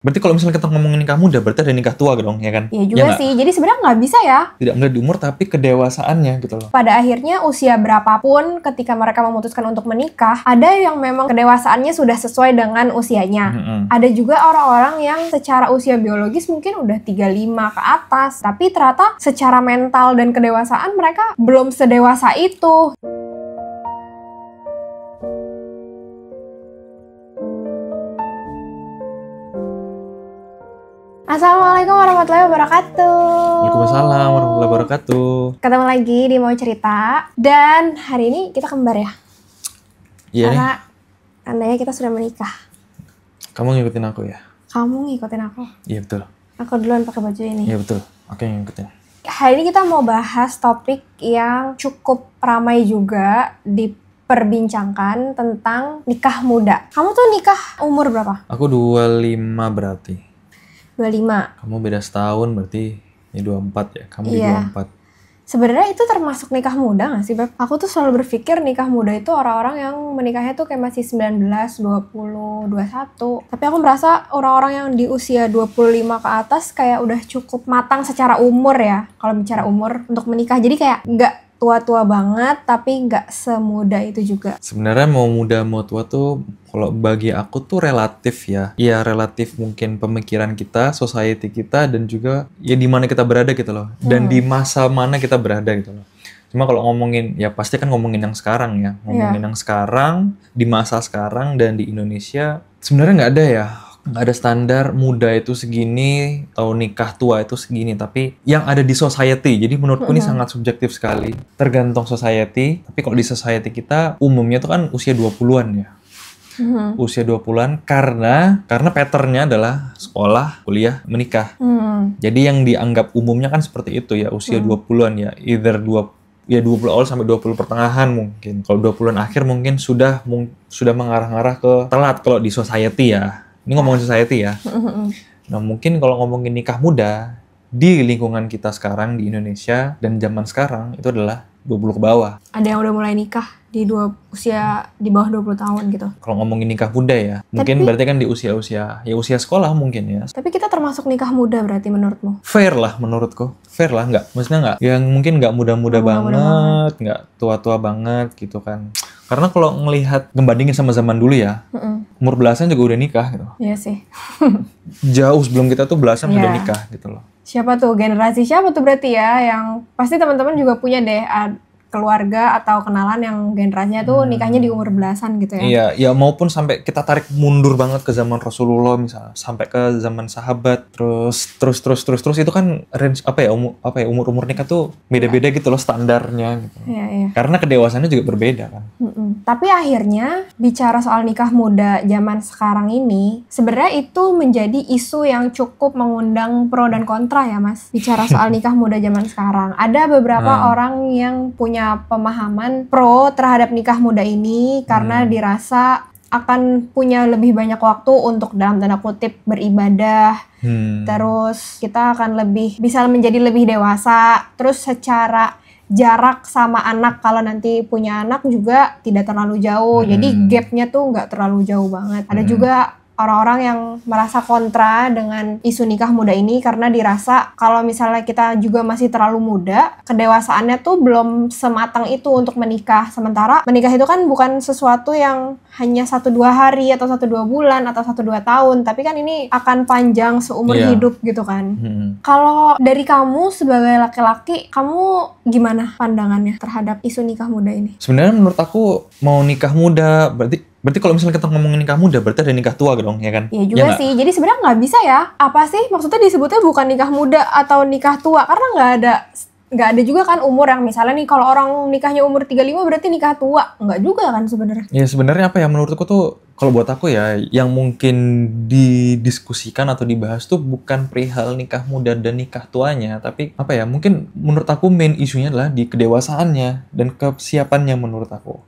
Berarti kalau misalnya kita ngomongin nikah muda, berarti ada nikah tua dong, ya kan? Iya juga sih. Jadi sebenarnya nggak bisa ya. Tidak melihat di umur, tapi kedewasaannya gitu loh. Pada akhirnya usia berapapun ketika mereka memutuskan untuk menikah, ada yang memang kedewasaannya sudah sesuai dengan usianya. Ada juga orang-orang yang secara usia biologis mungkin udah 35 ke atas, tapi ternyata secara mental dan kedewasaan mereka belum sedewasa itu. Assalamualaikum warahmatullahi wabarakatuh. Waalaikumsalam warahmatullahi wabarakatuh. Ketemu lagi di Mau Cerita. Dan hari ini kita kembar ya. Iya nih. Karena tandanya kita sudah menikah. Kamu ngikutin aku ya? Kamu ngikutin aku. Iya betul. Aku duluan pakai baju ini. Iya betul. Aku yang ngikutin. Hari ini kita mau bahas topik yang cukup ramai juga diperbincangkan tentang nikah muda. Kamu tuh nikah umur berapa? Aku 25 berarti. 25. Kamu beda setahun berarti ya 24 ya. Kamu di Iya. 24. Sebenarnya itu termasuk nikah muda gak sih, Beb? Aku tuh selalu berpikir nikah muda itu orang-orang yang menikahnya tuh kayak masih 19, 20, 21. Tapi aku merasa orang-orang yang di usia 25 ke atas kayak udah cukup matang secara umur ya. Kalau bicara umur untuk menikah. Jadi kayak nggak tua-tua banget, tapi nggak semuda itu juga. Sebenarnya mau muda mau tua tuh kalau bagi aku tuh relatif ya. Iya relatif mungkin pemikiran kita, society kita, dan juga ya di mana kita berada gitu loh. Dan di masa mana kita berada gitu loh. Cuma kalau ngomongin, ya pasti kan ngomongin yang sekarang ya. Ngomongin yang sekarang, di masa sekarang dan di Indonesia. Sebenarnya nggak ada ya. Nggak ada standar muda itu segini atau nikah tua itu segini, tapi yang ada di society. Jadi menurutku ini sangat subjektif sekali, tergantung society. Tapi kalau di society kita umumnya tuh kan usia 20-an ya. Usia 20-an karena patternnya adalah sekolah, kuliah, menikah. Jadi yang dianggap umumnya kan seperti itu ya, usia 20-an ya, either 20 awal sampai 20 pertengahan mungkin. Kalau 20-an akhir mungkin sudah mengarah-arah ke telat kalau di society ya. Ini ngomongin society ya. Nah mungkin kalau ngomongin nikah muda, di lingkungan kita sekarang di Indonesia dan zaman sekarang itu adalah 20 ke bawah. Ada yang udah mulai nikah di usia di bawah 20 tahun gitu. Kalau ngomongin nikah muda ya, mungkin berarti kan di usia sekolah mungkin ya. Tapi kita termasuk nikah muda berarti menurutmu? Fair lah menurutku. Fair lah, maksudnya nggak yang mungkin nggak muda-muda banget, nggak tua-tua banget gitu kan. Karena kalau ngelihat ngebandingin sama zaman dulu ya, umur belasan juga udah nikah gitu. Iya sih. Jauh sebelum kita tuh belasan udah nikah gitu loh. Siapa tuh? Generasi siapa tuh berarti ya? Yang pasti teman-teman juga punya deh keluarga atau kenalan yang generasinya tuh nikahnya di umur belasan gitu ya. Iya, ya maupun sampai kita tarik mundur banget ke zaman Rasulullah misalnya, sampai ke zaman sahabat, terus itu kan range umur nikah tuh beda-beda gitu loh standarnya gitu. Iya. Karena kedewasaannya juga berbeda kan. Tapi akhirnya bicara soal nikah muda zaman sekarang ini, sebenarnya itu menjadi isu yang cukup mengundang pro dan kontra ya, Mas. Bicara soal nikah muda zaman sekarang, ada beberapa orang yang punya pemahaman pro terhadap nikah muda ini karena dirasa akan punya lebih banyak waktu untuk dalam tanda kutip beribadah. Terus kita akan bisa menjadi lebih dewasa. Terus secara jarak sama anak kalau nanti punya anak juga tidak terlalu jauh. Jadi gapnya tuh nggak terlalu jauh banget. Ada juga orang-orang yang merasa kontra dengan isu nikah muda ini karena dirasa kalau misalnya kita juga masih terlalu muda, kedewasaannya tuh belum sematang itu untuk menikah. Sementara menikah itu kan bukan sesuatu yang hanya 1-2 hari atau 1-2 bulan atau 1-2 tahun, tapi kan ini akan panjang seumur hidup gitu kan. Kalau dari kamu sebagai laki-laki, kamu gimana pandangannya terhadap isu nikah muda ini? Sebenarnya menurut aku mau nikah muda berarti kalau misalnya kita ngomongin nikah muda, berarti ada nikah tua dong, ya kan? Iya juga sih. Jadi sebenarnya nggak bisa ya. Apa sih maksudnya disebutnya bukan nikah muda atau nikah tua? Karena nggak ada juga kan umur yang misalnya nih kalau orang nikahnya umur 35 berarti nikah tua. Nggak juga kan sebenarnya. Ya sebenarnya apa ya menurutku tuh, kalau buat aku ya, yang mungkin didiskusikan atau dibahas tuh bukan perihal nikah muda dan nikah tuanya, tapi apa ya, mungkin menurut aku main isunya adalah di kedewasaannya dan kesiapannya menurut aku.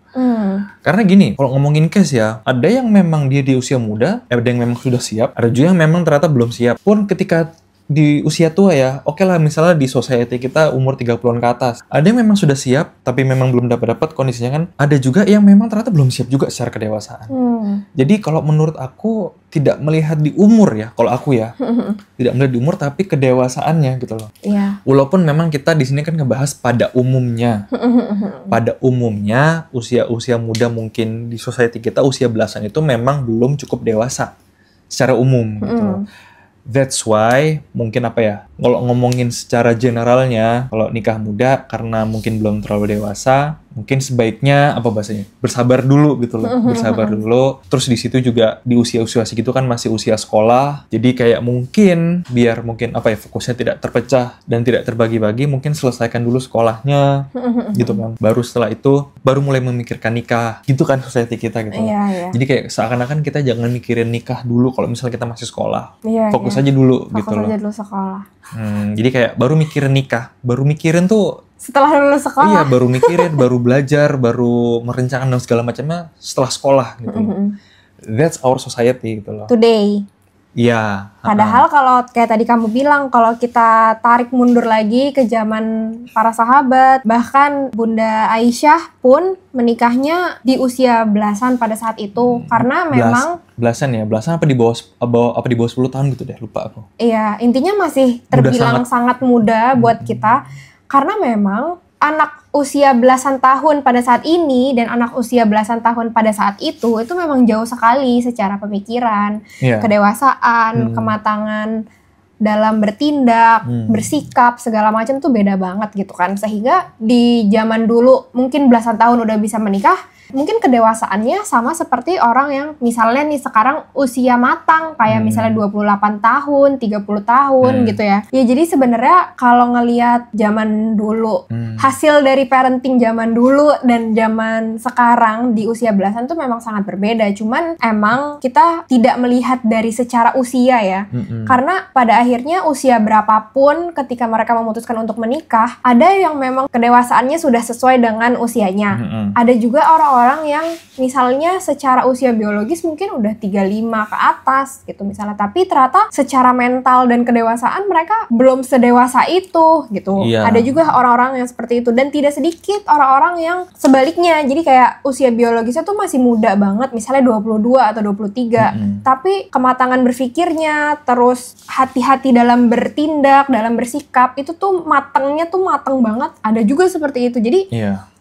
Karena gini, kalau ngomongin case ya, ada yang memang dia di usia muda, ada yang memang sudah siap, ada juga yang memang ternyata belum siap. Pun ketika di usia tua ya, oke lah misalnya di society kita umur 30-an ke atas. Ada yang memang sudah siap, tapi memang belum dapat kondisinya kan. Ada juga yang memang ternyata belum siap juga secara kedewasaan. Jadi kalau menurut aku tidak melihat di umur ya, kalau aku ya. Tidak melihat di umur tapi kedewasaannya gitu loh. Iya. Walaupun memang kita di sini kan ngebahas pada umumnya. Pada umumnya usia muda mungkin di society kita usia belasan itu memang belum cukup dewasa secara umum gitu loh. That's why mungkin apa ya, kalau ngomongin secara generalnya, kalau nikah muda karena mungkin belum terlalu dewasa, mungkin sebaiknya apa bahasanya, bersabar dulu gitu loh, bersabar dulu. Terus di situ juga di usia-usia segitu kan masih usia sekolah, jadi kayak mungkin biar mungkin apa ya, fokusnya tidak terpecah dan tidak terbagi-bagi, mungkin selesaikan dulu sekolahnya gitu kan. Baru setelah itu baru mulai memikirkan nikah, gitu kan society kita gitu. Iya. Jadi kayak seakan-akan kita jangan mikirin nikah dulu kalau misalnya kita masih sekolah. Iya, Fokus aja dulu gitu Fokus loh. aja dulu sekolah. Jadi kayak baru mikirin nikah, baru mikirin tuh Setelah lulus sekolah. iya, baru mikirin, baru belajar, baru merencanakan dan segala macamnya setelah sekolah gitu loh. That's our society gitu loh. Today. Iya. Padahal kalau kayak tadi kamu bilang, kalau kita tarik mundur lagi ke zaman para sahabat, bahkan Bunda Aisyah pun menikahnya di usia belasan pada saat itu, karena memang belasan apa di bawah 10 tahun gitu deh, lupa aku. iya, intinya masih terbilang sangat muda buat kita, karena memang anak usia belasan tahun pada saat ini dan anak usia belasan tahun pada saat itu memang jauh sekali secara pemikiran, kedewasaan, kematangan dalam bertindak, bersikap, segala macam tuh beda banget gitu kan. Sehingga di zaman dulu mungkin belasan tahun udah bisa menikah, mungkin kedewasaannya sama seperti orang yang misalnya nih sekarang usia matang, kayak misalnya 28 tahun, 30 tahun gitu ya. Ya jadi sebenarnya kalau ngelihat zaman dulu, hasil dari parenting zaman dulu dan zaman sekarang di usia belasan tuh memang sangat berbeda. Cuman emang kita tidak melihat dari secara usia ya. Karena pada akhirnya usia berapapun ketika mereka memutuskan untuk menikah, ada yang memang kedewasaannya sudah sesuai dengan usianya. Ada juga orang-orang yang misalnya secara usia biologis mungkin udah 35 ke atas gitu misalnya, tapi ternyata secara mental dan kedewasaan mereka belum sedewasa itu gitu. Ada juga orang-orang yang seperti itu, dan tidak sedikit orang-orang yang sebaliknya. Jadi kayak usia biologisnya tuh masih muda banget, misalnya 22 atau 23, tapi kematangan berpikirnya, terus hati-hati dalam bertindak, dalam bersikap, itu tuh mateng banget. Ada juga seperti itu. Jadi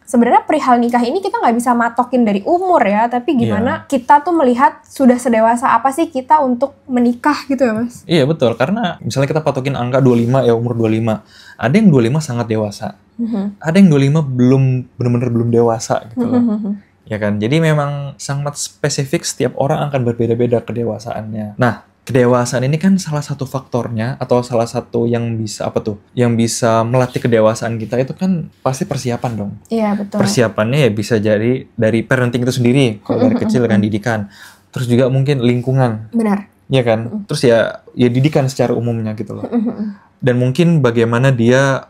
sebenarnya perihal nikah ini kita nggak bisa matokin dari umur ya, tapi gimana kita tuh melihat sudah sedewasa apa sih kita untuk menikah gitu ya Mas? Iya betul, karena misalnya kita patokin angka 25 ya, umur 25. Ada yang 25 sangat dewasa. Ada yang 25 benar-benar belum dewasa gitu loh. Ya kan? Jadi memang sangat spesifik, setiap orang akan berbeda-beda kedewasaannya. Nah, kedewasaan ini kan salah satu faktornya atau salah satu yang bisa yang bisa melatih kedewasaan kita itu kan pasti persiapan dong. Iya betul. Persiapannya ya bisa jadi dari parenting itu sendiri, kalau dari kecil kan didikan. Terus juga mungkin lingkungan. Benar. Iya kan. Terus ya didikan secara umumnya gitu loh. Dan mungkin bagaimana dia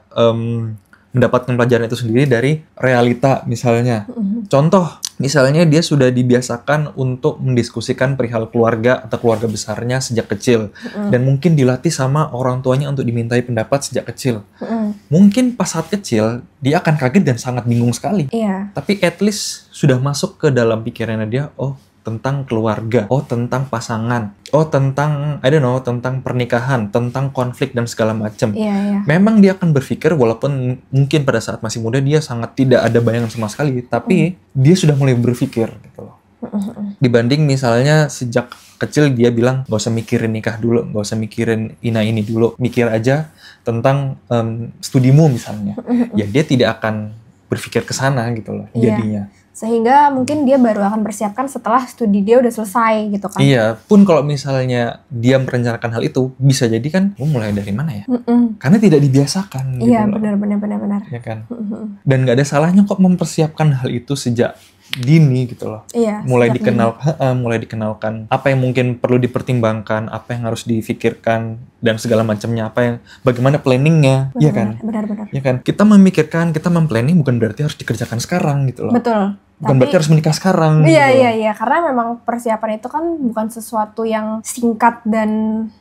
mendapatkan pelajaran itu sendiri dari realita misalnya. Contoh, misalnya dia sudah dibiasakan untuk mendiskusikan perihal keluarga atau keluarga besarnya sejak kecil. Dan mungkin dilatih sama orang tuanya untuk dimintai pendapat sejak kecil. Mungkin pas saat kecil, dia akan kaget dan sangat bingung sekali. Tapi at least sudah masuk ke dalam pikirannya dia, oh tentang keluarga, oh tentang pasangan, oh tentang, tentang pernikahan, tentang konflik dan segala macam. Memang dia akan berpikir, walaupun mungkin pada saat masih muda dia sangat tidak ada bayangan sama sekali, tapi dia sudah mulai berpikir gitu loh. Dibanding misalnya sejak kecil dia bilang, gak usah mikirin nikah dulu, gak usah mikirin ini dulu, mikir aja tentang studimu misalnya. Ya dia tidak akan berpikir ke sana gitu loh jadinya. Sehingga mungkin dia baru akan persiapkan setelah studi dia udah selesai gitu kan. Iya, pun kalau misalnya dia merencanakan hal itu, bisa jadi kan, mulai dari mana ya? Karena tidak dibiasakan gitu. Iya, benar. Ya kan? Dan gak ada salahnya kok mempersiapkan hal itu sejak dini gitu loh. Mulai dikenalkan apa yang mungkin perlu dipertimbangkan, apa yang harus difikirkan dan segala macamnya, bagaimana planningnya, ya kan? Benar. Ya kan? Kita memikirkan, kita memplanning bukan berarti harus dikerjakan sekarang gitu loh. Betul. Bukan berarti harus menikah sekarang. Iya, karena memang persiapan itu kan bukan sesuatu yang singkat dan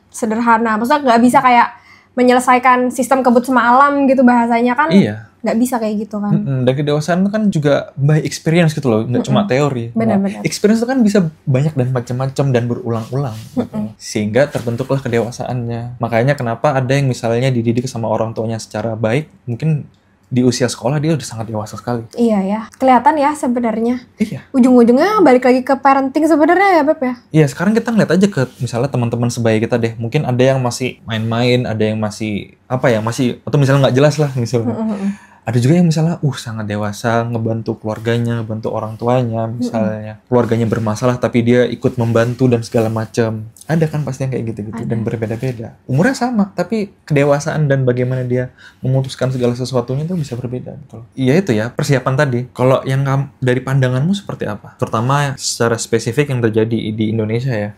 sederhana. Maksudnya nggak bisa kayak menyelesaikan sistem kebut semalam gitu bahasanya kan. Iya. Nggak bisa kayak gitu kan. Dan kedewasaan itu kan juga by experience gitu loh, nggak cuma teori. Benar-benar. Experience itu kan bisa banyak dan macam-macam dan berulang-ulang. Gitu. Sehingga terbentuklah kedewasaannya. Makanya kenapa ada yang misalnya dididik sama orang tuanya secara baik, mungkin di usia sekolah dia udah sangat dewasa sekali. Iya ya, kelihatan ya sebenarnya. Iya. Ujung-ujungnya balik lagi ke parenting sebenarnya ya Beb ya. Iya, sekarang kita ngeliat aja ke misalnya teman-teman sebaya kita deh. Mungkin ada yang masih main-main, ada yang masih atau misalnya nggak jelas lah misalnya. Ada juga yang misalnya sangat dewasa, ngebantu keluarganya, ngebantu orang tuanya, misalnya keluarganya bermasalah tapi dia ikut membantu dan segala macam. Ada kan pasti yang kayak gitu-gitu dan berbeda-beda. Umurnya sama, tapi kedewasaan dan bagaimana dia memutuskan segala sesuatunya itu bisa berbeda, betul. Iya itu ya, persiapan tadi. Kalau yang dari pandanganmu seperti apa? Terutama secara spesifik yang terjadi di Indonesia ya.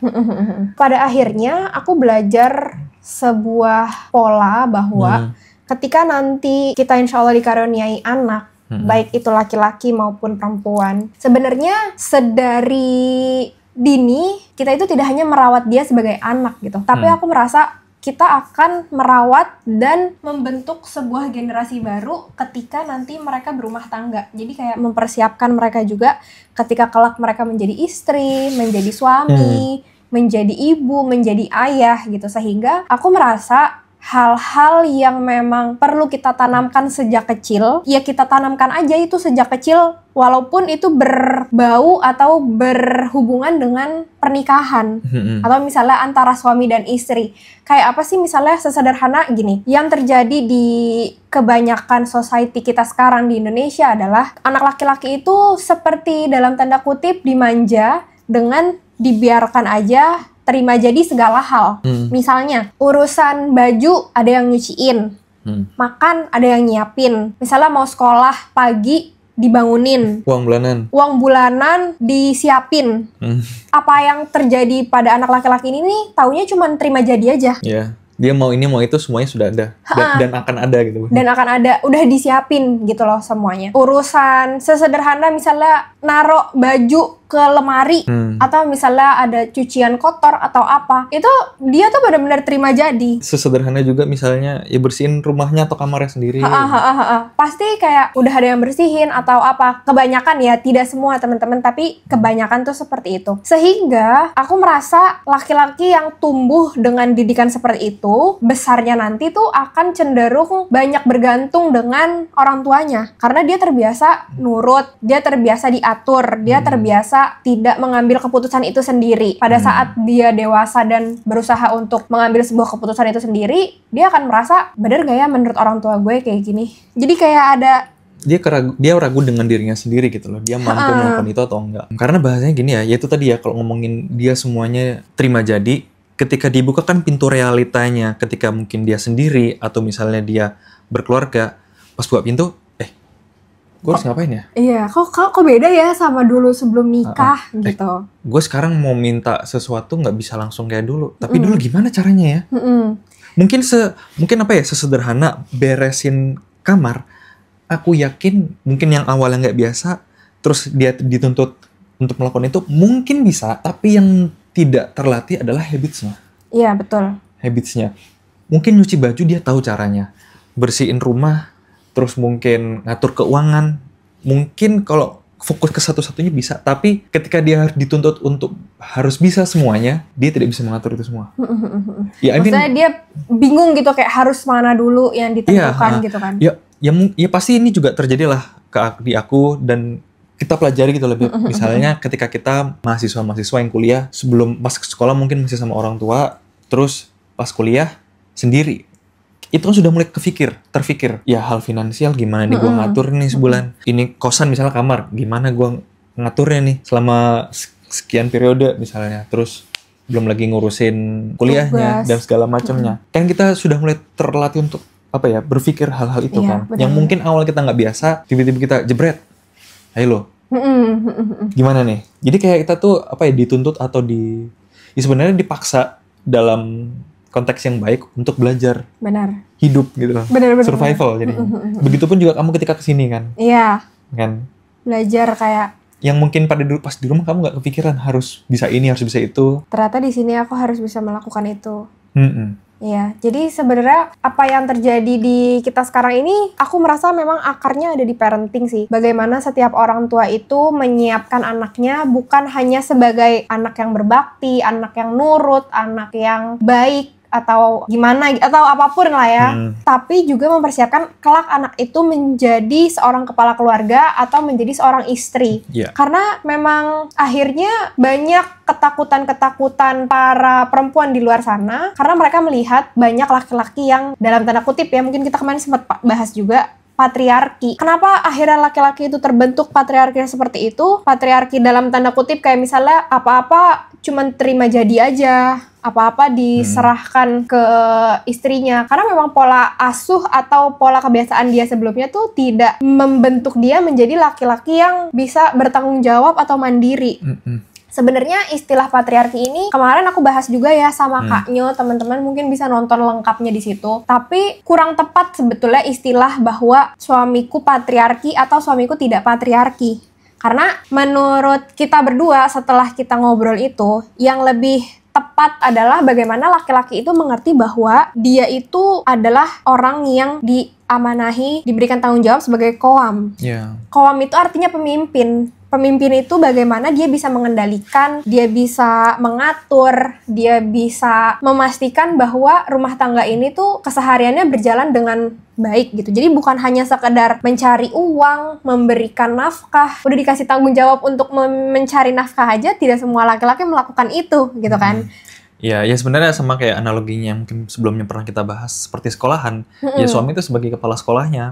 Pada akhirnya aku belajar sebuah pola bahwa ketika nanti kita insya Allah dikaruniai anak, baik itu laki-laki maupun perempuan, sebenarnya sedari dini kita itu tidak hanya merawat dia sebagai anak gitu, tapi aku merasa kita akan merawat dan membentuk sebuah generasi baru ketika nanti mereka berumah tangga. Jadi kayak mempersiapkan mereka juga ketika kelak mereka menjadi istri, menjadi suami, menjadi ibu, menjadi ayah gitu. Sehingga aku merasa hal-hal yang memang perlu kita tanamkan sejak kecil, ya kita tanamkan aja itu sejak kecil, walaupun itu berbau atau berhubungan dengan pernikahan, atau misalnya antara suami dan istri. Kayak apa sih misalnya sesederhana gini, yang terjadi di kebanyakan society kita sekarang di Indonesia adalah anak laki-laki itu seperti dalam tanda kutip dimanja dengan dibiarkan aja terima jadi segala hal. Misalnya, urusan baju ada yang nyuciin, makan ada yang nyiapin. Misalnya mau sekolah pagi dibangunin. Uang bulanan disiapin. Apa yang terjadi pada anak laki-laki ini nih, taunya cuma terima jadi aja. Iya. Dia mau ini mau itu semuanya sudah ada dan akan ada gitu. Dan akan ada, udah disiapin gitu loh semuanya. Urusan sesederhana misalnya naruh baju ke lemari atau misalnya ada cucian kotor atau apa, itu dia tuh benar-benar terima jadi. Sesederhana juga misalnya ya bersihin rumahnya atau kamarnya sendiri. Pasti kayak udah ada yang bersihin atau apa. Kebanyakan ya, tidak semua teman-teman, tapi kebanyakan tuh seperti itu. Sehingga aku merasa laki-laki yang tumbuh dengan didikan seperti itu, besarnya nanti tuh akan cenderung banyak bergantung dengan orang tuanya. Karena dia terbiasa nurut, dia terbiasa diatur, dia terbiasa tidak mengambil keputusan itu sendiri. Pada saat dia dewasa dan berusaha untuk mengambil sebuah keputusan itu sendiri, dia akan merasa, bener gak ya menurut orang tua gue kayak gini? Jadi kayak ada dia ragu dengan dirinya sendiri gitu loh. Dia mampu melakukan itu atau enggak. Karena bahasanya gini ya, yaitu tadi ya kalau ngomongin dia semuanya terima jadi, ketika dibuka kan pintu realitanya, ketika mungkin dia sendiri atau misalnya dia berkeluarga, pas buka pintu, gue harus ngapain ya? Iya, kok beda ya sama dulu sebelum nikah gitu. Gue sekarang mau minta sesuatu nggak bisa langsung kayak dulu. Tapi dulu gimana caranya ya? Mungkin sesederhana beresin kamar. Aku yakin mungkin yang awalnya nggak biasa, terus dia dituntut untuk melakukan itu mungkin bisa. Tapi yang tidak terlatih adalah habitsnya. Iya betul. Habitsnya. Mungkin nyuci baju dia tahu caranya. Bersihin rumah. Terus mungkin ngatur keuangan, mungkin kalau fokus ke satu-satunya bisa, tapi ketika dia dituntut untuk harus bisa semuanya, dia tidak bisa mengatur itu semua. Ya, maksudnya dia bingung gitu, kayak harus mana dulu yang ditentukan gitu kan. Ya pasti ini juga terjadi lah di aku dan kita pelajari gitu lebih. Misalnya ketika kita mahasiswa yang kuliah, sebelum pas sekolah mungkin masih sama orang tua, terus pas kuliah sendiri. Itu kan sudah mulai terfikir, ya hal finansial gimana nih gue ngatur nih sebulan. Ini kosan misalnya kamar, gimana gue ngaturnya nih selama sekian periode misalnya. Terus belum lagi ngurusin kuliahnya dan segala macamnya. Kan kita sudah mulai terlatih untuk berpikir hal-hal itu kan. Benar. Yang mungkin awal kita nggak biasa, tiba-tiba kita jebret. Ayo lo, gimana nih? Jadi kayak kita tuh dituntut atau sebenarnya dipaksa dalam konteks yang baik untuk belajar. Benar. Hidup gitu loh. Survival jadi. Begitupun juga kamu ketika kesini kan. Iya. Kan. Belajar kayak. Yang mungkin pas di rumah kamu nggak kepikiran harus bisa ini, harus bisa itu. Ternyata di sini aku harus bisa melakukan itu. Iya, jadi sebenarnya apa yang terjadi di kita sekarang ini, aku merasa memang akarnya ada di parenting sih. Bagaimana setiap orang tua itu menyiapkan anaknya bukan hanya sebagai anak yang berbakti, anak yang nurut, anak yang baik, atau gimana, atau apapun lah ya. Tapi juga mempersiapkan kelak anak itu menjadi seorang kepala keluarga atau menjadi seorang istri. Karena memang akhirnya banyak ketakutan-ketakutan para perempuan di luar sana karena mereka melihat banyak laki-laki yang dalam tanda kutip ya, mungkin kita kemarin sempat bahas juga, patriarki. Kenapa akhirnya laki-laki itu terbentuk patriarki seperti itu? Patriarki dalam tanda kutip kayak misalnya apa-apa cuman terima jadi aja, apa-apa diserahkan ke istrinya. Karena memang pola asuh atau pola kebiasaan dia sebelumnya tuh tidak membentuk dia menjadi laki-laki yang bisa bertanggung jawab atau mandiri. Sebenarnya istilah patriarki ini kemarin aku bahas juga ya sama Kak Nyo, teman-teman mungkin bisa nonton lengkapnya di situ. Tapi kurang tepat sebetulnya istilah bahwa suamiku patriarki atau suamiku tidak patriarki. Karena menurut kita berdua setelah kita ngobrol itu, yang lebih tepat adalah bagaimana laki-laki itu mengerti bahwa dia itu adalah orang yang diamanahi, diberikan tanggung jawab sebagai qawam. Qawam itu artinya pemimpin. Pemimpin itu bagaimana dia bisa mengendalikan, dia bisa mengatur, dia bisa memastikan bahwa rumah tangga ini tuh kesehariannya berjalan dengan baik gitu. Jadi bukan hanya sekedar mencari uang, memberikan nafkah, udah dikasih tanggung jawab untuk mencari nafkah aja, tidak semua laki-laki melakukan itu gitu kan. Ya sebenarnya sama kayak analoginya yang mungkin sebelumnya pernah kita bahas seperti sekolahan. Ya suami itu sebagai kepala sekolahnya,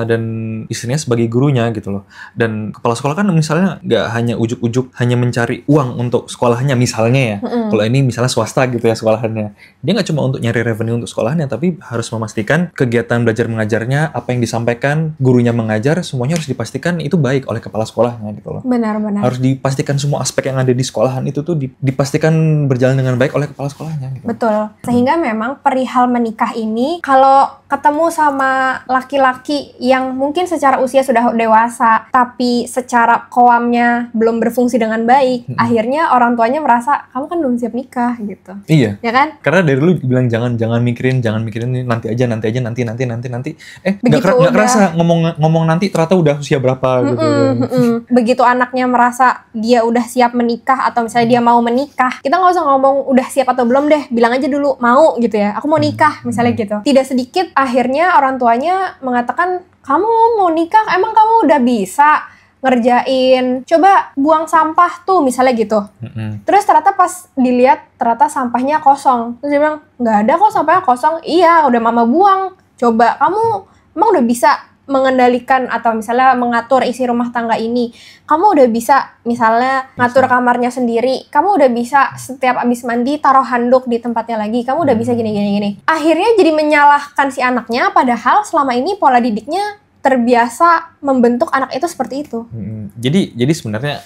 dan istrinya sebagai gurunya gitu loh. Dan kepala sekolah kan misalnya nggak hanya ujuk-ujuk hanya mencari uang untuk sekolahnya misalnya ya. Kalau ini misalnya swasta gitu ya sekolahannya, dia nggak cuma untuk nyari revenue untuk sekolahnya, tapi harus memastikan kegiatan belajar mengajarnya, apa yang disampaikan gurunya mengajar, semuanya harus dipastikan itu baik oleh kepala sekolahnya gitu loh. Benar-benar. Harus dipastikan semua aspek yang ada di sekolahan itu tuh dipastikan berjalan dengan baik oleh kepala sekolahnya gitu. Betul. Sehingga memang perihal menikah ini kalau ketemu sama laki-laki yang mungkin secara usia sudah dewasa tapi secara qawamnya belum berfungsi dengan baik, akhirnya orang tuanya merasa kamu kan belum siap nikah gitu. Iya. Ya kan? Karena dari dulu bilang jangan mikirin ini nanti aja nanti. Nggak kerasa ngomong nanti ternyata udah usia berapa gitu. Begitu anaknya merasa dia udah siap menikah atau misalnya dia mau menikah, kita nggak usah ngomong udah siap atau belum deh, bilang aja dulu mau gitu ya, aku mau nikah misalnya gitu. Tidak sedikit akhirnya orang tuanya mengatakan, kamu mau nikah emang kamu udah bisa ngerjain, coba buang sampah tuh misalnya gitu. Terus ternyata pas dilihat ternyata sampahnya kosong, terus dia bilang nggak ada kok sampahnya kosong. Iya udah mama buang, coba kamu emang udah bisa mengendalikan atau misalnya mengatur isi rumah tangga ini, kamu udah bisa misalnya ngatur kamarnya sendiri, kamu udah bisa setiap abis mandi taruh handuk di tempatnya lagi, kamu udah bisa gini. Akhirnya jadi menyalahkan si anaknya, padahal selama ini pola didiknya terbiasa membentuk anak itu seperti itu. Jadi sebenarnya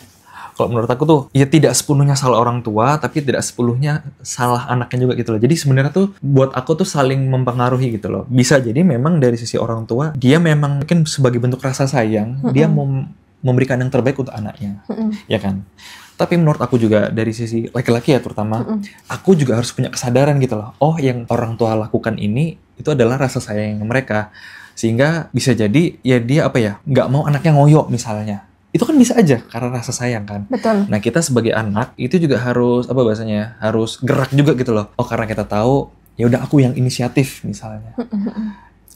kalau menurut aku tuh ya tidak sepenuhnya salah orang tua, tapi tidak sepenuhnya salah anaknya juga gitu loh. Jadi sebenarnya tuh buat aku tuh saling mempengaruhi gitu loh. Bisa jadi memang dari sisi orang tua dia memang mungkin sebagai bentuk rasa sayang, dia mau memberikan yang terbaik untuk anaknya, ya kan. Tapi menurut aku juga dari sisi laki-laki ya terutama, aku juga harus punya kesadaran gitu loh. Oh, yang orang tua lakukan ini itu adalah rasa sayang mereka, sehingga bisa jadi ya dia nggak mau anaknya ngoyo misalnya. Itu kan bisa aja karena rasa sayang kan. Betul. Nah kita sebagai anak itu juga harus harus gerak juga gitu loh. Oh karena kita tahu ya udah aku yang inisiatif misalnya.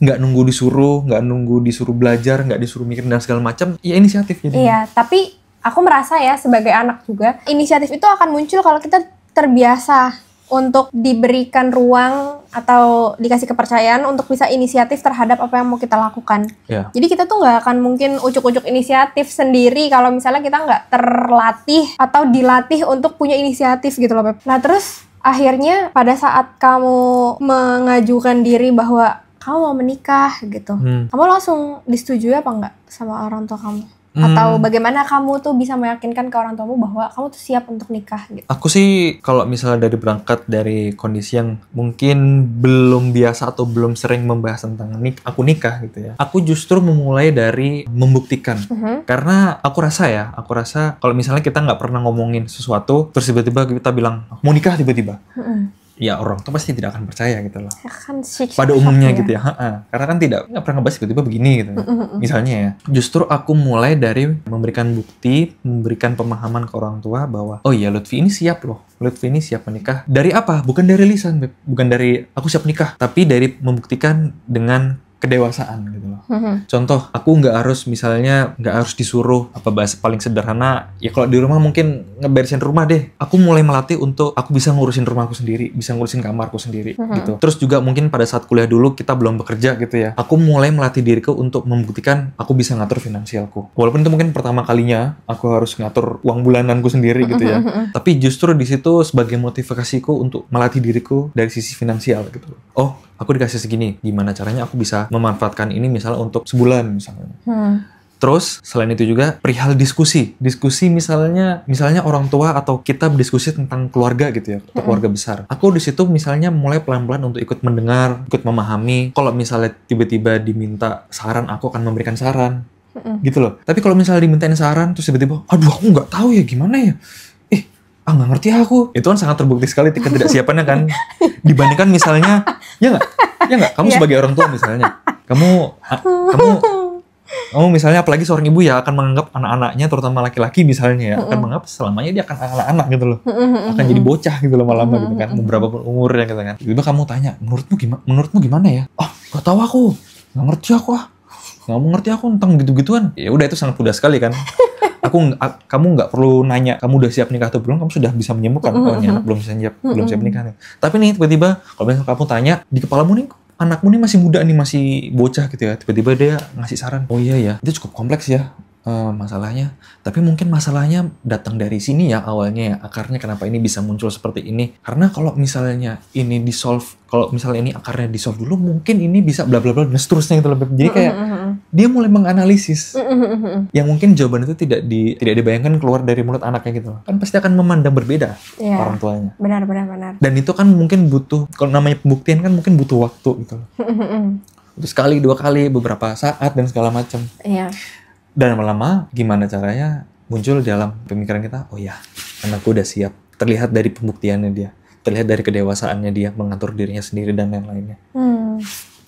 Nggak nunggu disuruh belajar, nggak disuruh mikirin dan segala macam. Ya inisiatif jadinya. Iya, tapi aku merasa ya sebagai anak juga inisiatif itu akan muncul kalau kita terbiasa untuk diberikan ruang atau dikasih kepercayaan untuk bisa inisiatif terhadap apa yang mau kita lakukan. Jadi kita tuh nggak akan mungkin ujuk-ujuk inisiatif sendiri kalau misalnya kita nggak terlatih atau dilatih untuk punya inisiatif gitu loh, Beb. Nah terus akhirnya pada saat kamu mengajukan diri bahwa kamu mau menikah gitu, kamu langsung disetujui apa nggak sama orang tua kamu? Atau bagaimana kamu tuh bisa meyakinkan ke orang tuamu bahwa kamu tuh siap untuk nikah gitu? Aku sih kalau misalnya berangkat dari kondisi yang mungkin belum biasa atau belum sering membahas tentang aku nikah gitu ya. Aku justru memulai dari membuktikan. Karena aku rasa kalau misalnya kita nggak pernah ngomongin sesuatu, terus tiba-tiba kita bilang mau nikah tiba-tiba. ya orang tua pasti tidak akan percaya gitu loh. Ya kan Pada umumnya gitu ya. Karena kan nggak pernah ngebahas tiba-tiba begini gitu. Misalnya ya, justru aku mulai dari memberikan bukti, memberikan pemahaman ke orang tua bahwa oh iya Lutfi ini siap loh. Lutfi ini siap menikah. Dari apa? Bukan dari lisan, Beb. Bukan dari aku siap nikah, tapi dari membuktikan dengan kedewasaan gitu loh. Contoh, aku nggak harus disuruh apa bahasa paling sederhana ya, kalau di rumah mungkin ngeberesin rumah deh. Aku mulai melatih untuk aku bisa ngurusin rumahku sendiri, bisa ngurusin kamarku sendiri gitu. Terus juga mungkin pada saat kuliah dulu kita belum bekerja gitu ya. Aku mulai melatih diriku untuk membuktikan aku bisa ngatur finansialku. Walaupun itu mungkin pertama kalinya aku harus ngatur uang bulananku sendiri gitu ya. Tapi justru di situ sebagai motivasiku untuk melatih diriku dari sisi finansial gitu. Oh, aku dikasih segini, gimana caranya aku bisa memanfaatkan ini misalnya untuk sebulan misalnya. Terus selain itu juga perihal diskusi misalnya orang tua atau kita berdiskusi tentang keluarga gitu ya, atau keluarga besar. Aku di situ misalnya mulai pelan-pelan untuk ikut mendengar, ikut memahami. Kalau misalnya tiba-tiba diminta saran, aku akan memberikan saran. Gitu loh. Tapi kalau misalnya dimintain saran terus tiba-tiba, aduh aku nggak tahu ya gimana ya. Nggak ngerti aku. Itu kan sangat terbukti sekali ketidaksiapannya kan. Dibandingkan misalnya, ya nggak? Kamu sebagai orang tua misalnya, kamu misalnya apalagi seorang ibu ya akan menganggap anak-anaknya, terutama laki-laki misalnya ya, akan menganggap selamanya dia akan anak-anak gitu loh. Akan jadi bocah gitu loh lama-lama gitu kan, beberapa pun umurnya gitu kan. Tiba-tiba kamu tanya, menurutmu gimana ya? Nggak tahu aku. Nggak ngerti aku nggak mengerti aku tentang gitu-gituan. Ya udah, itu sangat mudah sekali kan. Kamu nggak perlu nanya kamu udah siap nikah atau belum, kamu sudah bisa menyimpulkan oh ini anak belum siap nikah nih. Tapi nih tiba-tiba kalau misalnya kamu tanya di kepalamu nih, anakmu nih masih muda nih, masih bocah gitu ya, tiba-tiba dia ngasih saran, oh iya ya, itu cukup kompleks ya masalahnya. Tapi mungkin masalahnya datang dari sini ya awalnya ya, akarnya kenapa ini bisa muncul seperti ini. Karena kalau misalnya ini kalau misalnya ini akarnya di-solve dulu, mungkin ini bisa bla bla bla dan seterusnya gitu loh. Jadi kayak dia mulai menganalisis yang mungkin jawaban itu tidak dibayangkan keluar dari mulut anaknya gitu loh. Kan pasti akan memandang berbeda orang tuanya. Benar. Dan itu kan mungkin butuh, kalau namanya pembuktian kan mungkin butuh waktu gitu loh. Itu sekali, 2 kali, beberapa saat dan segala macam. Iya. Dan lama-lama gimana caranya muncul dalam pemikiran kita, oh ya anakku udah siap. Terlihat dari pembuktiannya dia, terlihat dari kedewasaannya dia mengatur dirinya sendiri dan lain-lainnya.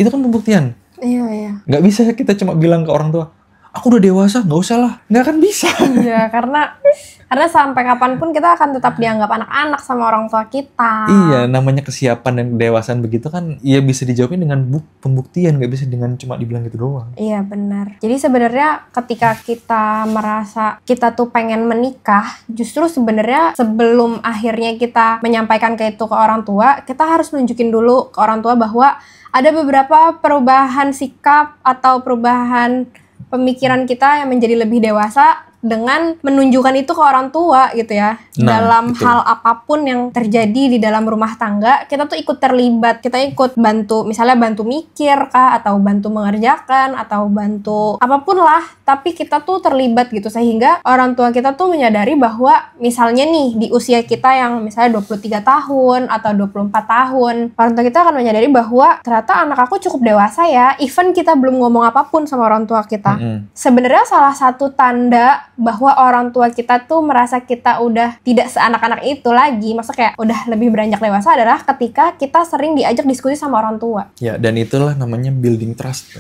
Itu kan pembuktian. Iya. Nggak bisa kita cuma bilang ke orang tua, aku udah dewasa, nggak usah lah. Nggak akan bisa. Iya, karena sampai kapanpun kita akan tetap dianggap anak-anak sama orang tua kita. Iya, namanya kesiapan dan kedewasaan begitu kan, ya bisa dijawabin dengan pembuktian, nggak bisa dengan cuma dibilang gitu doang. Iya, benar. Jadi sebenarnya ketika kita merasa kita tuh pengen menikah, justru sebenarnya sebelum akhirnya kita menyampaikan ke orang tua, kita harus nunjukin dulu ke orang tua bahwa ada beberapa perubahan sikap atau perubahan pemikiran kita yang menjadi lebih dewasa dengan menunjukkan itu ke orang tua gitu ya. Dalam betul. Hal apapun yang terjadi di dalam rumah tangga, kita tuh ikut terlibat, kita ikut bantu, misalnya bantu mikir kah, atau bantu mengerjakan, atau bantu apapun lah, tapi kita tuh terlibat gitu, sehingga orang tua kita tuh menyadari bahwa misalnya nih di usia kita yang misalnya 23 tahun atau 24 tahun, orang tua kita akan menyadari bahwa ternyata anak aku cukup dewasa ya, even kita belum ngomong apapun sama orang tua kita. Sebenarnya salah satu tanda bahwa orang tua kita tuh merasa kita udah tidak seanak-anak itu lagi, maksudnya kayak udah lebih beranjak dewasa, adalah ketika kita sering diajak diskusi sama orang tua. Ya, dan itulah namanya building trust.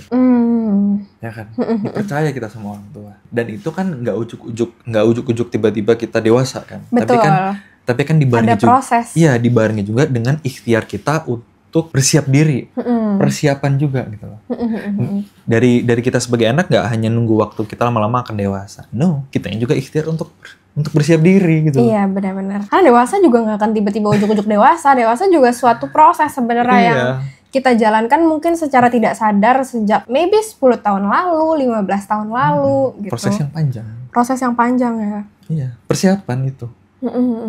Ya kan, percaya kita sama orang tua. Dan itu kan nggak ujuk-ujuk tiba-tiba kita dewasa kan. Betul. Tapi kan dibarengi ada proses. Iya, dibarengi juga dengan ikhtiar kita untuk bersiap diri, persiapan juga gitu loh. Dari kita sebagai anak nggak hanya nunggu waktu kita lama-lama akan dewasa. No, kita juga ikhtiar untuk bersiap diri gitu. Iya, benar-benar. Karena dewasa juga nggak akan tiba-tiba ujuk-ujuk dewasa. Dewasa juga suatu proses sebenarnya yang kita jalankan mungkin secara tidak sadar sejak maybe 10 tahun lalu, 15 tahun lalu gitu. Proses yang panjang ya. Iya, persiapan itu.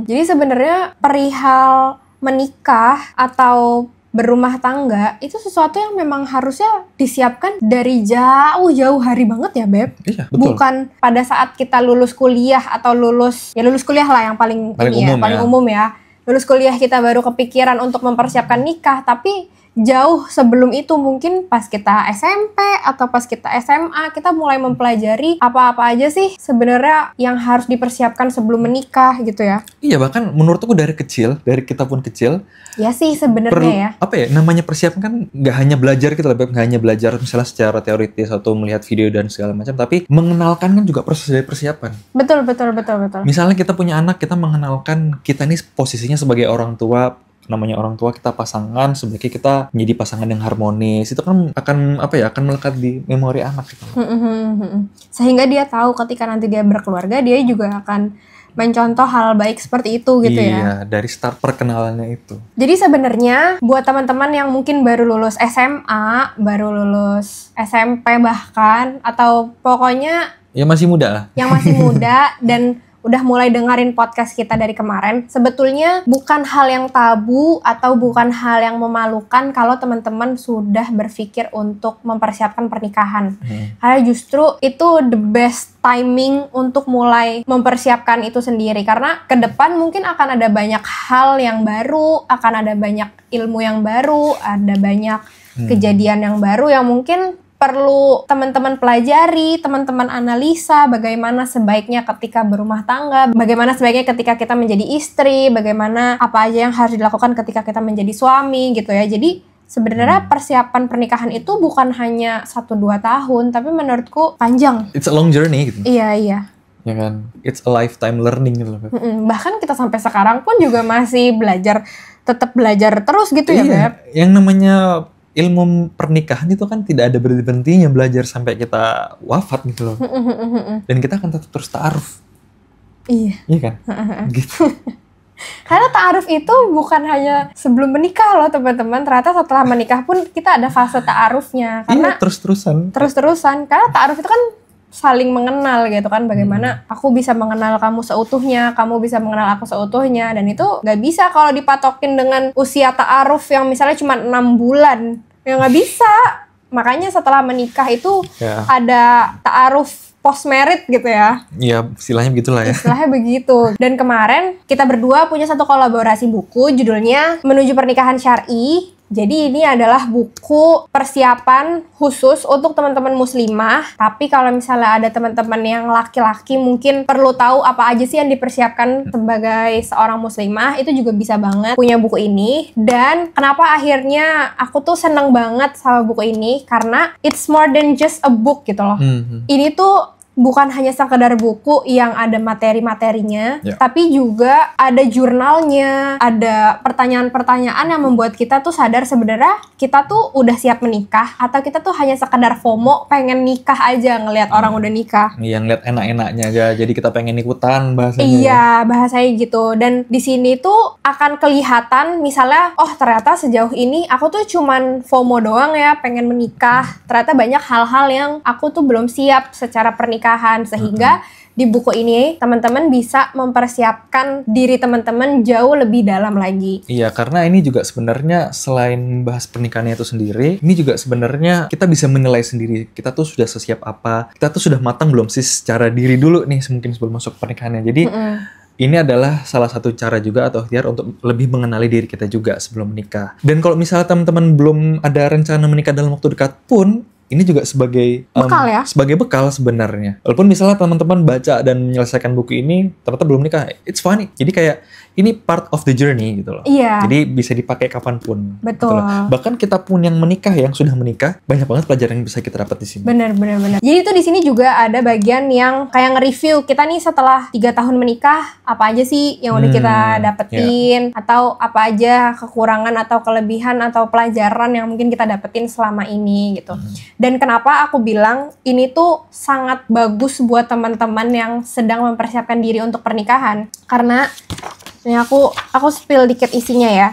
Jadi sebenarnya perihal menikah atau berumah tangga itu sesuatu yang memang harusnya disiapkan dari jauh-jauh hari banget ya, Beb. Iya, betul. Bukan pada saat kita lulus kuliah atau lulus kuliah lah yang paling umum ya. lulus kuliah kita baru kepikiran untuk mempersiapkan nikah, tapi jauh sebelum itu mungkin pas kita SMP atau pas kita SMA kita mulai mempelajari apa-apa aja sih sebenarnya yang harus dipersiapkan sebelum menikah gitu ya. Iya, bahkan menurutku dari kita pun kecil. Ya sih sebenarnya ya. Apa ya namanya persiapan kan nggak hanya belajar gitu, lebih nggak hanya belajar misalnya secara teoritis atau melihat video dan segala macam, tapi mengenalkan kan juga proses dari persiapan. Betul. Misalnya kita punya anak, kita mengenalkan kita ini posisinya sebagai orang tua. Namanya orang tua, kita pasangan, sebaiknya kita menjadi pasangan yang harmonis. Itu kan akan melekat di memori anak gitu. Sehingga dia tahu ketika nanti dia berkeluarga, dia juga akan mencontoh hal baik seperti itu gitu ya. Iya, dari start perkenalannya itu. Jadi sebenarnya buat teman-teman yang mungkin baru lulus SMA, baru lulus SMP bahkan, atau pokoknya Ya masih muda lah. yang masih muda dan udah mulai dengerin podcast kita dari kemarin, sebetulnya bukan hal yang tabu atau bukan hal yang memalukan kalau teman-teman sudah berpikir untuk mempersiapkan pernikahan. Karena justru itu the best timing untuk mulai mempersiapkan itu sendiri. Karena ke depan mungkin akan ada banyak hal yang baru, akan ada banyak ilmu yang baru, ada banyak kejadian yang baru yang mungkin perlu teman-teman pelajari, teman-teman analisa bagaimana sebaiknya ketika berumah tangga, bagaimana sebaiknya ketika kita menjadi istri, bagaimana apa aja yang harus dilakukan ketika kita menjadi suami gitu ya. Jadi sebenarnya persiapan pernikahan itu bukan hanya 1-2 tahun, tapi menurutku panjang. It's a long journey gitu. Iya. Ya kan? It's a lifetime learning gitu loh. Bahkan kita sampai sekarang pun juga masih belajar, tetap belajar terus gitu ya, Beb. Yang namanya ilmu pernikahan itu kan tidak ada berhenti-berhentinya, belajar sampai kita wafat gitu loh. Dan kita akan tetap terus ta'aruf. Iya kan? Gitu. Karena ta'aruf itu bukan hanya sebelum menikah loh teman-teman. Ternyata setelah menikah pun kita ada fase ta'arufnya. Karena terus-terusan. Karena ta'aruf itu kan saling mengenal gitu kan. Bagaimana aku bisa mengenal kamu seutuhnya, kamu bisa mengenal aku seutuhnya. Dan itu gak bisa kalau dipatokin dengan usia ta'aruf yang misalnya cuma 6 bulan. Ya nggak bisa. Makanya setelah menikah itu ada ta'aruf post-married gitu ya. Iya, istilahnya begitulah ya. Istilahnya begitu. Dan kemarin kita berdua punya satu kolaborasi buku judulnya Menuju Pernikahan Syar'i. Jadi ini adalah buku persiapan khusus untuk teman-teman muslimah. Tapi kalau misalnya ada teman-teman yang laki-laki mungkin perlu tahu apa aja sih yang dipersiapkan sebagai seorang muslimah, itu juga bisa banget punya buku ini. Dan kenapa akhirnya aku tuh seneng banget sama buku ini, karena it's more than just a book gitu loh. Ini tuh bukan hanya sekedar buku yang ada materi-materinya, tapi juga ada jurnalnya, ada pertanyaan-pertanyaan yang membuat kita tuh sadar sebenarnya kita tuh udah siap menikah, atau kita tuh hanya sekedar FOMO pengen nikah aja ngelihat orang udah nikah. Iya, ngeliat enak-enaknya aja, jadi kita pengen ikutan bahasanya. Iya, bahasanya gitu. Dan di sini tuh akan kelihatan misalnya, oh ternyata sejauh ini aku tuh cuman FOMO doang ya, pengen menikah. Ternyata banyak hal-hal yang aku tuh belum siap secara pernikahan. Sehingga di buku ini teman-teman bisa mempersiapkan diri teman-teman jauh lebih dalam lagi. Iya, karena ini juga sebenarnya selain bahas pernikahannya itu sendiri, ini juga sebenarnya kita bisa menilai sendiri kita tuh sudah sesiap apa, kita tuh sudah matang belum sih secara diri dulu nih mungkin sebelum masuk pernikahannya. Jadi ini adalah salah satu cara juga atau ikhtiar untuk lebih mengenali diri kita juga sebelum menikah. Dan kalau misalnya teman-teman belum ada rencana menikah dalam waktu dekat pun, ini juga sebagai sebagai bekal sebenarnya. Walaupun misalnya teman-teman baca dan menyelesaikan buku ini ternyata belum nikah, it's funny. Jadi kayak ini part of the journey gitu loh. Iya. Jadi bisa dipakai kapanpun. Betul. Gitu loh. Bahkan kita pun yang menikah, yang sudah menikah, banyak banget pelajaran yang bisa kita dapat di sini. Bener. Jadi itu di sini juga ada bagian yang kayak nge-review kita nih setelah 3 tahun menikah, apa aja sih yang udah kita dapetin, atau apa aja kekurangan atau kelebihan atau pelajaran yang mungkin kita dapetin selama ini gitu. Dan kenapa aku bilang ini tuh sangat bagus buat teman-teman yang sedang mempersiapkan diri untuk pernikahan, karena ini aku spill dikit isinya ya.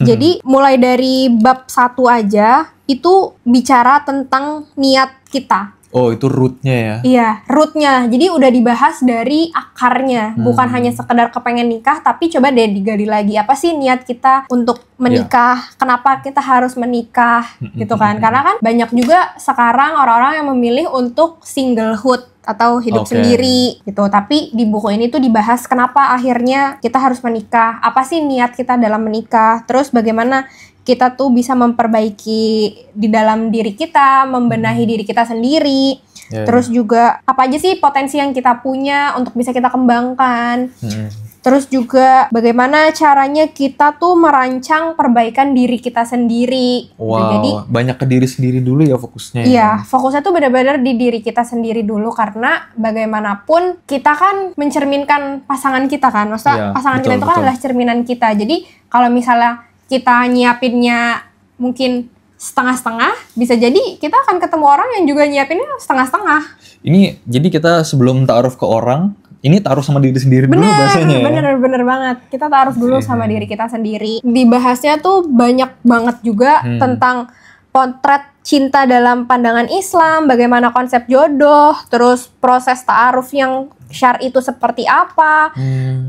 Jadi mulai dari bab 1 aja itu bicara tentang niat kita. Oh, itu rootnya ya? Iya, rootnya. Jadi udah dibahas dari akarnya. Bukan hanya sekedar kepengen nikah, tapi coba deh digali lagi. Apa sih niat kita untuk menikah? Kenapa kita harus menikah? Gitu kan. Karena kan banyak juga sekarang orang-orang yang memilih untuk singlehood atau hidup sendiri gitu. Tapi di buku ini tuh dibahas kenapa akhirnya kita harus menikah. Apa sih niat kita dalam menikah? Terus bagaimana kita tuh bisa memperbaiki di dalam diri kita, membenahi diri kita sendiri. Terus juga apa aja sih potensi yang kita punya untuk bisa kita kembangkan. Terus juga bagaimana caranya kita tuh merancang perbaikan diri kita sendiri. Wow, Jadi banyak ke diri sendiri dulu ya fokusnya. Iya, fokusnya tuh benar-benar di diri kita sendiri dulu, karena bagaimanapun kita kan mencerminkan pasangan kita kan. Maksudnya pasangan kita itu kan adalah cerminan kita. Jadi kalau misalnya kita nyiapinnya mungkin setengah-setengah, bisa jadi kita akan ketemu orang yang juga nyiapinnya setengah-setengah. Ini jadi kita sebelum ta'aruf ke orang, ini taruh sama diri sendiri dulu bahasanya ya? Bener banget. Kita taruh dulu sama diri kita sendiri. Dibahasnya tuh banyak banget juga tentang potret cinta dalam pandangan Islam, bagaimana konsep jodoh, terus proses ta'aruf yang syar'i itu seperti apa,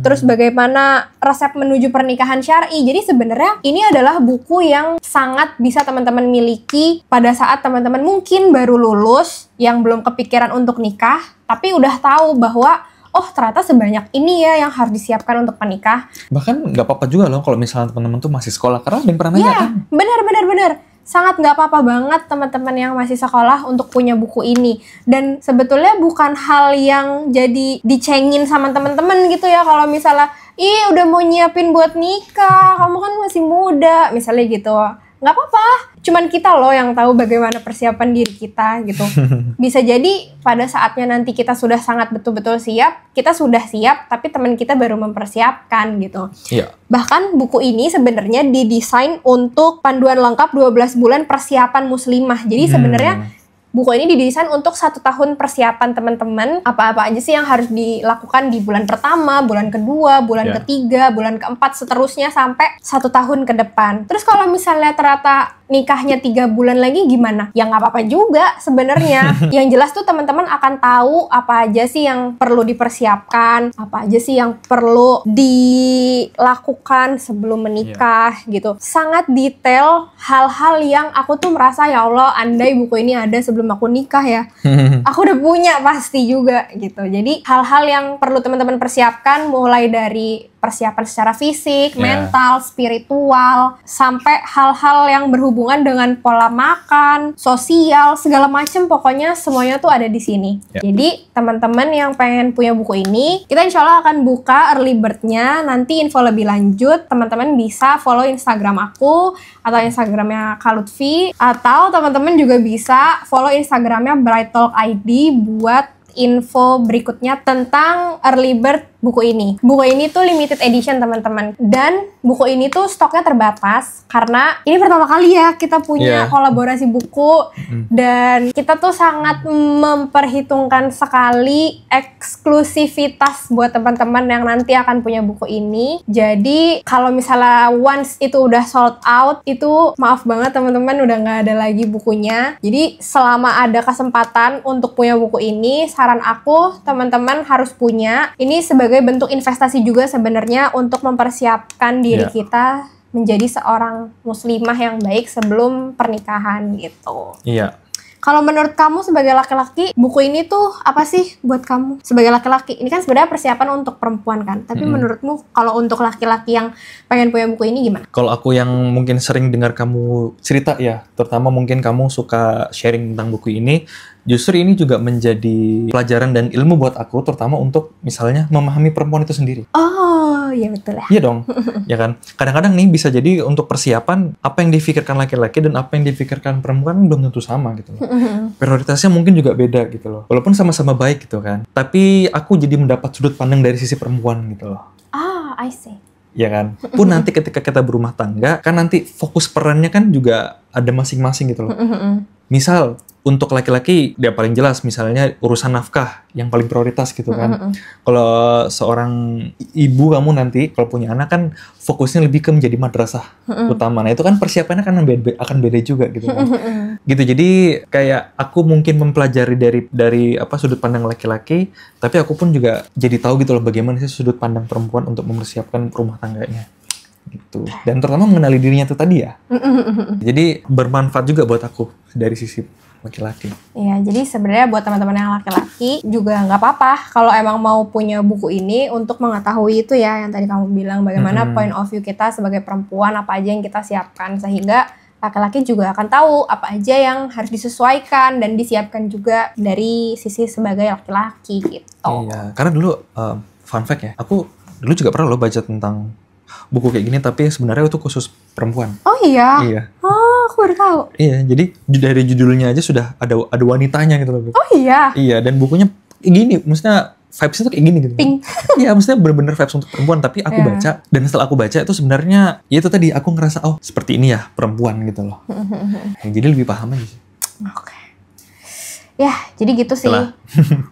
terus bagaimana resep menuju pernikahan syar'i. Jadi sebenarnya ini adalah buku yang sangat bisa teman-teman miliki pada saat teman-teman mungkin baru lulus, yang belum kepikiran untuk nikah, tapi udah tahu bahwa oh ternyata sebanyak ini ya yang harus disiapkan untuk menikah. Bahkan nggak apa-apa juga loh kalau misalnya teman-teman tuh masih sekolah, karena ada yang pernah nanya kan? Bener. Sangat nggak apa-apa banget teman-teman yang masih sekolah untuk punya buku ini. Dan sebetulnya bukan hal yang jadi dicengin sama teman-teman gitu ya. Kalau misalnya, ih udah mau nyiapin buat nikah, kamu kan masih muda, misalnya gitu. Nggak apa-apa, cuman kita loh yang tahu bagaimana persiapan diri kita gitu. Bisa jadi pada saatnya nanti kita sudah sangat betul-betul siap, kita sudah siap, tapi teman kita baru mempersiapkan gitu. Iya. Bahkan buku ini sebenarnya didesain untuk panduan lengkap 12 bulan persiapan muslimah. Jadi sebenarnya buku ini didesain untuk 1 tahun persiapan teman-teman. Apa-apa aja sih yang harus dilakukan di bulan pertama, bulan kedua, bulan ketiga, bulan keempat, seterusnya sampai 1 tahun ke depan. Terus kalau misalnya ternyata nikahnya 3 bulan lagi gimana? Ya nggak apa-apa juga sebenarnya. Yang jelas tuh teman-teman akan tahu apa aja sih yang perlu dipersiapkan, apa aja sih yang perlu dilakukan sebelum menikah gitu. Sangat detail hal-hal yang aku tuh merasa ya Allah, andai buku ini ada sebelum aku nikah ya, aku udah punya pasti juga gitu. Jadi hal-hal yang perlu teman-teman persiapkan mulai dari persiapan secara fisik, mental, spiritual, sampai hal-hal yang berhubungan dengan pola makan, sosial, segala macam, pokoknya semuanya tuh ada di sini. Jadi teman-teman yang pengen punya buku ini, kita insya Allah akan buka early bird-nya. Nanti info lebih lanjut, teman-teman bisa follow Instagram aku atau Instagramnya Kak Lutfi, atau teman-teman juga bisa follow Instagramnya Bright Talk ID buat info berikutnya tentang early bird buku ini. Buku ini tuh limited edition teman-teman, dan buku ini tuh stoknya terbatas karena ini pertama kali ya kita punya kolaborasi buku, dan kita tuh sangat memperhitungkan sekali eksklusivitas buat teman-teman yang nanti akan punya buku ini. Jadi kalau misalnya once itu udah sold out, itu maaf banget teman-teman, udah nggak ada lagi bukunya. Jadi selama ada kesempatan untuk punya buku ini, saran aku teman-teman harus punya. Ini sebagai bentuk investasi juga sebenarnya untuk mempersiapkan diri kita menjadi seorang muslimah yang baik sebelum pernikahan gitu. Iya. Kalau menurut kamu sebagai laki-laki, buku ini tuh apa sih buat kamu sebagai laki-laki? Ini kan sebenarnya persiapan untuk perempuan kan, tapi menurutmu kalau untuk laki-laki yang pengen punya buku ini gimana? Kalau aku yang mungkin sering dengar kamu cerita ya, terutama mungkin kamu suka sharing tentang buku ini, justru ini juga menjadi pelajaran dan ilmu buat aku, terutama untuk misalnya memahami perempuan itu sendiri. Oh, iya betul ya. Iya dong, ya kan? Kadang-kadang nih bisa jadi untuk persiapan, apa yang difikirkan laki-laki dan apa yang difikirkan perempuan belum tentu sama gitu loh. Prioritasnya mungkin juga beda gitu loh. Walaupun sama-sama baik gitu kan. Tapi aku jadi mendapat sudut pandang dari sisi perempuan gitu loh. Ah, I see. Ya kan? Pun nanti ketika kita berumah tangga, kan nanti fokus perannya kan juga ada masing-masing gitu loh. Misal, untuk laki-laki dia paling jelas misalnya urusan nafkah yang paling prioritas gitu kan. Kalau seorang ibu kamu nanti kalau punya anak kan fokusnya lebih ke menjadi madrasah utama. Nah itu kan persiapannya kan akan beda juga gitu kan. Gitu, jadi kayak aku mungkin mempelajari dari apa sudut pandang laki-laki, tapi aku pun juga jadi tahu gitu loh bagaimana sih sudut pandang perempuan untuk mempersiapkan rumah tangganya gitu. Dan terutama mengenali dirinya tuh tadi ya. Jadi bermanfaat juga buat aku dari sisi laki-laki. Iya, jadi sebenarnya buat teman-teman yang laki-laki juga nggak apa-apa kalau emang mau punya buku ini untuk mengetahui itu ya yang tadi kamu bilang bagaimana point of view kita sebagai perempuan, apa aja yang kita siapkan sehingga laki-laki juga akan tahu apa aja yang harus disesuaikan dan disiapkan juga dari sisi sebagai laki-laki gitu. Iya, karena dulu fun fact ya, aku dulu juga pernah loh baca tentang buku kayak gini tapi sebenarnya itu khusus perempuan. Oh iya? Iya. Oh, aku baru tahu. Iya, jadi dari judulnya aja sudah ada wanitanya gitu loh. Oh iya? Iya, dan bukunya kayak gini, maksudnya vibes-nya tuh kayak gini gitu. Pink. Iya, maksudnya bener-bener vibes untuk perempuan, tapi aku baca dan setelah aku baca itu sebenarnya ya itu tadi aku ngerasa oh seperti ini ya perempuan gitu loh. Jadi lebih paham aja sih. Oke. Ya, jadi gitu sih. Setelah.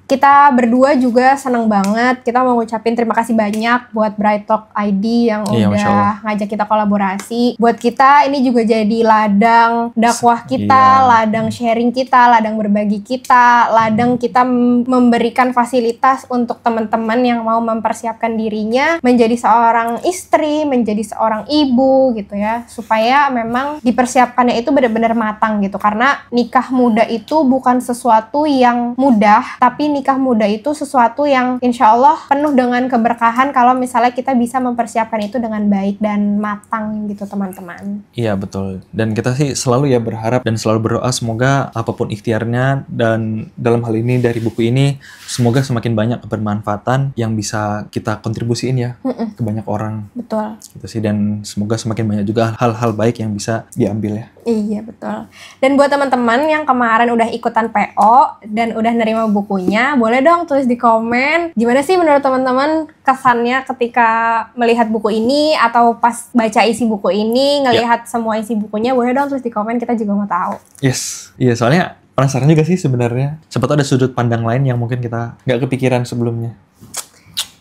Kita berdua juga seneng banget. Kita mau ngucapin terima kasih banyak buat Bright Talk ID yang Iya, Masya Allah. udah ngajak kita kolaborasi. Buat kita ini juga jadi ladang dakwah kita, Iya. ladang sharing kita, ladang berbagi kita, ladang kita memberikan fasilitas untuk teman-teman yang mau mempersiapkan dirinya menjadi seorang istri, menjadi seorang ibu gitu ya. Supaya memang dipersiapkannya itu benar-benar matang gitu. Karena nikah muda itu bukan sesuatu yang mudah, tapi nikah muda itu sesuatu yang insya Allah penuh dengan keberkahan kalau misalnya kita bisa mempersiapkan itu dengan baik dan matang gitu teman-teman. Iya betul, dan kita sih selalu ya berharap dan selalu berdoa semoga apapun ikhtiarnya dan dalam hal ini dari buku ini semoga semakin banyak kebermanfaatan yang bisa kita kontribusiin ya ke banyak orang Betul. gitu sih, dan semoga semakin banyak juga hal-hal baik yang bisa diambil ya. Iya betul. Dan buat teman-teman yang kemarin udah ikutan PO dan udah nerima bukunya, boleh dong tulis di komen gimana sih menurut teman-teman kesannya ketika melihat buku ini atau pas baca isi buku ini, ngelihat semua isi bukunya, boleh dong tulis di komen, kita juga mau tahu. Yes, iya soalnya penasaran juga sih sebenarnya. Siapa tahu ada sudut pandang lain yang mungkin kita nggak kepikiran sebelumnya.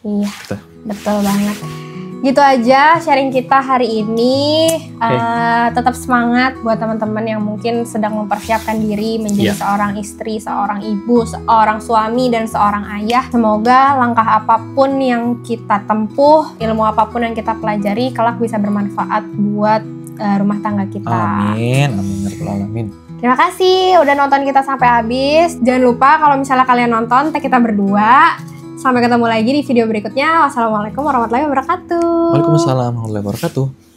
Iya, Gitu. betul banget. Gitu aja sharing kita hari ini. Tetap semangat buat teman-teman yang mungkin sedang mempersiapkan diri menjadi seorang istri, seorang ibu, seorang suami, dan seorang ayah. Semoga langkah apapun yang kita tempuh, ilmu apapun yang kita pelajari, kelak bisa bermanfaat buat rumah tangga kita. Amin, amin, ya rabbal alamin. Terima kasih udah nonton kita sampai habis. Jangan lupa kalau misalnya kalian nonton, tag kita berdua. Sampai ketemu lagi di video berikutnya. Wassalamualaikum warahmatullahi wabarakatuh. Waalaikumsalam warahmatullahi wabarakatuh.